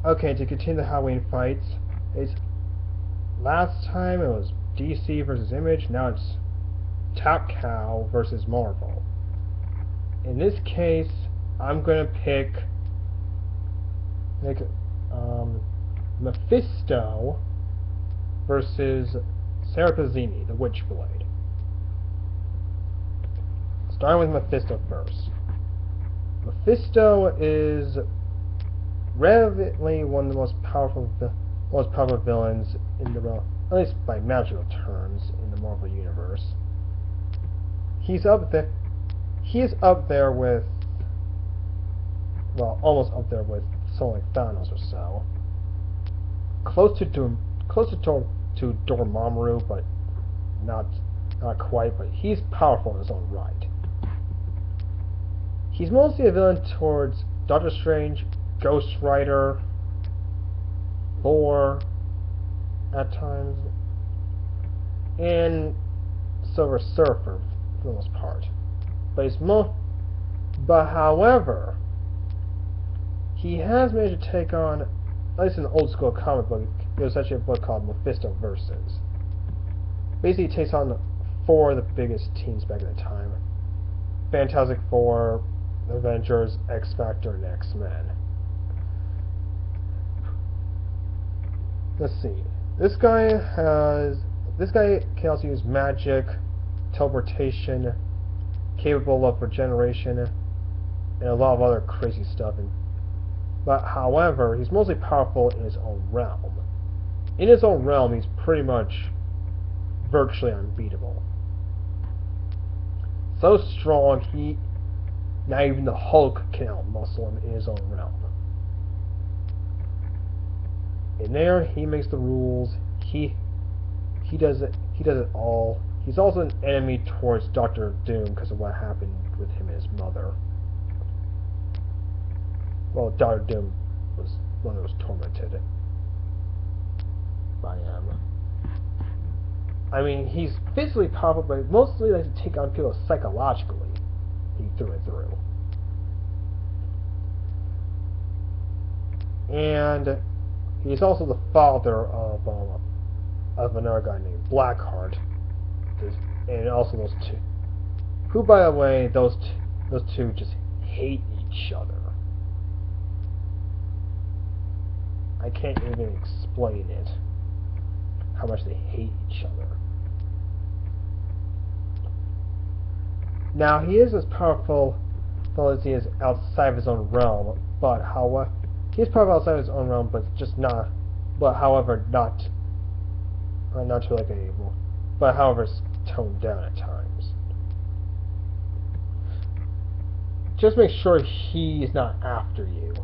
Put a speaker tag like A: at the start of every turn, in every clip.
A: Okay, to continue the Halloween fights, it's last time it was DC versus Image, now it's Top Cow versus Marvel. In this case, I'm gonna pick Mephisto versus Serapazini, the Witchblade. Starting with Mephisto first. Mephisto is relatively one of the most powerful villains in the at least by magical terms in the Marvel universe. He is up there with, well, almost up there with someone like Thanos or so. Close to Dormammu, but not quite. But he's powerful in his own right. He's mostly a villain towards Doctor Strange, Ghost Rider, Thor, at times, and Silver Surfer for the most part. But however, he has managed to take on, at least in the old school comic book, there was actually a book called Mephisto Versus. Basically, he takes on 4 of the biggest teams back at the time: Fantastic Four, Avengers, X-Factor, and X-Men. Let's see. This guy can also use magic, teleportation, capable of regeneration, and a lot of other crazy stuff. But however, he's mostly powerful in his own realm. In his own realm, he's pretty much virtually unbeatable. So strong, not even the Hulk can outmuscle him in his own realm. In there, he makes the rules. He does it. He does it all. He's also an enemy towards Doctor Doom because of what happened with him and his mother. Well, Doctor Doom was one that was tormented by him. I mean, he's physically powerful, but mostly likes to take on people psychologically. Through and through. And he's also the father of another guy named Blackheart, and also those two, who, by the way, those two just hate each other. I can't even explain it, how much they hate each other. Now, he is as powerful as he is outside of his own realm, but however, he is powerful outside of his own realm, but however, not to like a, but however, it's toned down at times. Just make sure he is not after you,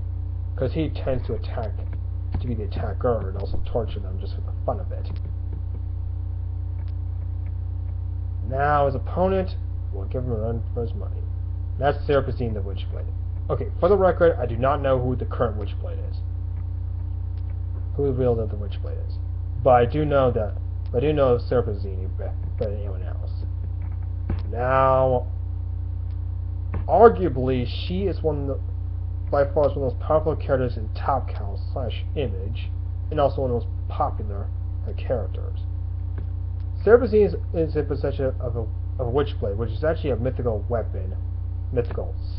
A: because he tends to be the attacker and also torture them just for the fun of it. Now, his opponent, we'll give him a run for his money. That's Serapazine the Witchblade. Okay, for the record, I do not know who the current Witchblade is. Who the real the Witchblade is. But I do know Serapazine better than anyone else. Now, arguably, she is by far one of the most powerful characters in Top Cow / Image, and also one of the most popular characters. Serapazine is in possession of a Witchblade, which is actually a mythical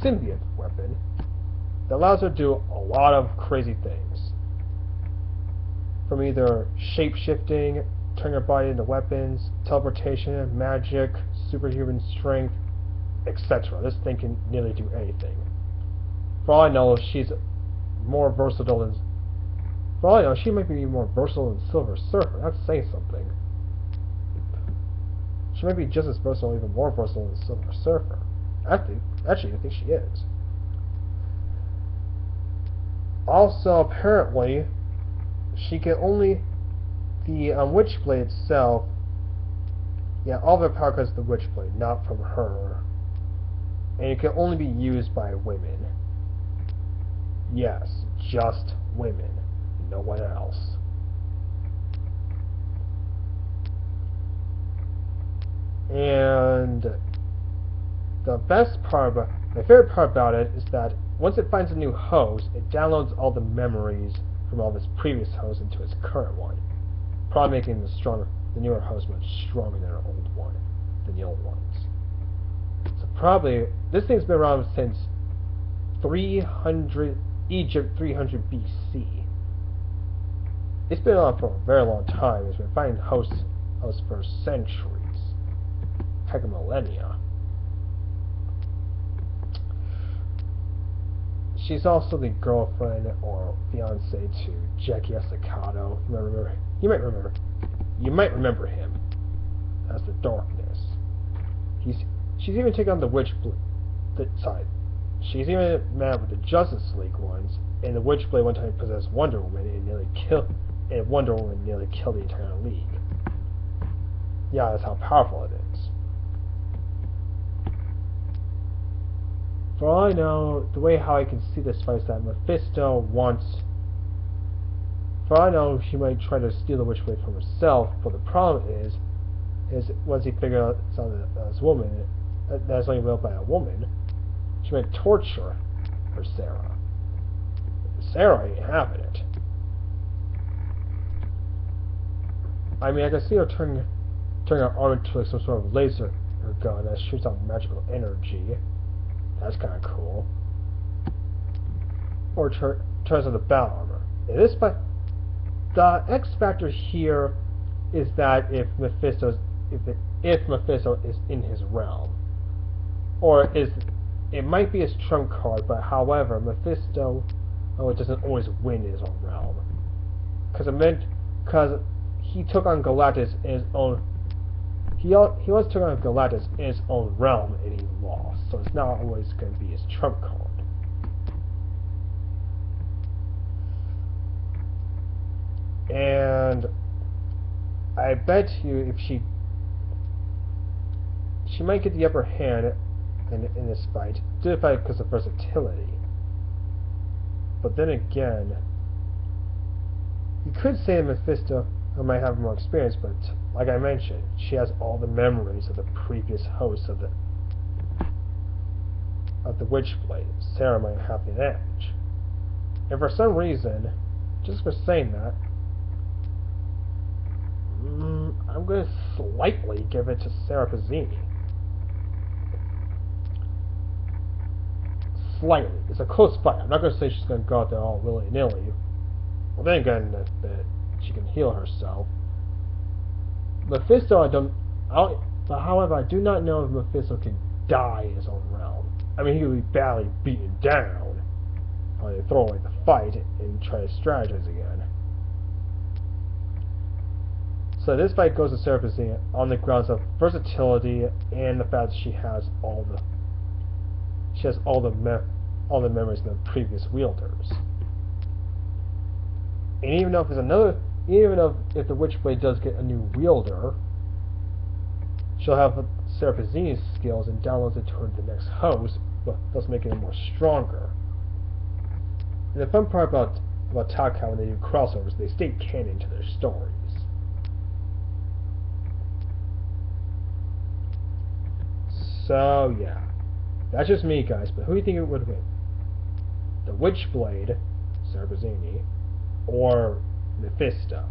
A: symbiote weapon, that allows her to do a lot of crazy things. From either shape-shifting, turning her body into weapons, teleportation, magic, superhuman strength, etc. This thing can nearly do anything. For all I know, she's more versatile than... For all I know, she might be more versatile than Silver Surfer. That's saying something. She might be just as versatile, even more versatile than Silver Surfer. Actually, I think she is. Also, apparently, she can only... The Witchblade itself... Yeah, all of her power comes from the Witchblade, not from her. And it can only be used by women. Yes, just women. No one else. And the best part, my favorite part about it is that once it finds a new host, it downloads all the memories from all of his previous hosts into his current one, probably making the newer host much stronger than the old ones. So probably this thing's been around since 300 BC. It's been on for a very long time. It's been finding hosts for centuries, heck, millennia. She's also the girlfriend or fiance to Jackie Estacado. You might remember him as the Darkness. She's even taken on the Witchblade side. She's even met with the Justice League ones, and the Witchblade one time possessed Wonder Woman and Wonder Woman nearly killed the entire League. Yeah, that's how powerful it is. For all I know, the way how I can see this fight is that Mephisto wants... For all I know, she might try to steal the Witchblade from herself, but the problem is once he figures out it's on this woman, that's only built by a woman, she might torture her Sarah. Sarah ain't having it. I mean, I can see her turning her arm into like some sort of laser gun that shoots out magical energy. That's kind of cool. Or turns on the battle armor. The X factor here is that if Mephisto is in his realm, or it might be his trump card, but however, Mephisto doesn't always win his own realm, because he took on Galactus in his own. He once took on Galactus in his own realm and he lost, so it's not always going to be his trump card. And I bet you if she might get the upper hand in this fight, because of versatility. But then again, you could say that Mephisto might have more experience, but like I mentioned, she has all the memories of the previous host of the Witchblade. Sarah might have the edge. And for some reason, just for saying that, I'm going to slightly give it to Sarah Pazzini. Slightly. It's a close fight. I'm not going to say she's going to go out there all willy-nilly. Well, then again, that she can heal herself. Mephisto, but however, I do not know if Mephisto can die in his own realm. I mean, he would be badly beaten down. They throw away the fight and try to strategize again. So this fight goes to Sarah Pazzini on the grounds of versatility and the fact that she has all the memories of the previous wielders. And even if if the Witchblade does get a new wielder, she'll have Sarah Pazzini's skills and downloads it toward the next host, thus making it more stronger. And the fun part about Taka when they do crossovers, they stay canon to their stories. So yeah, that's just me, guys. But who do you think it would win? The Witchblade, Sarah Pazzini, or Mephisto?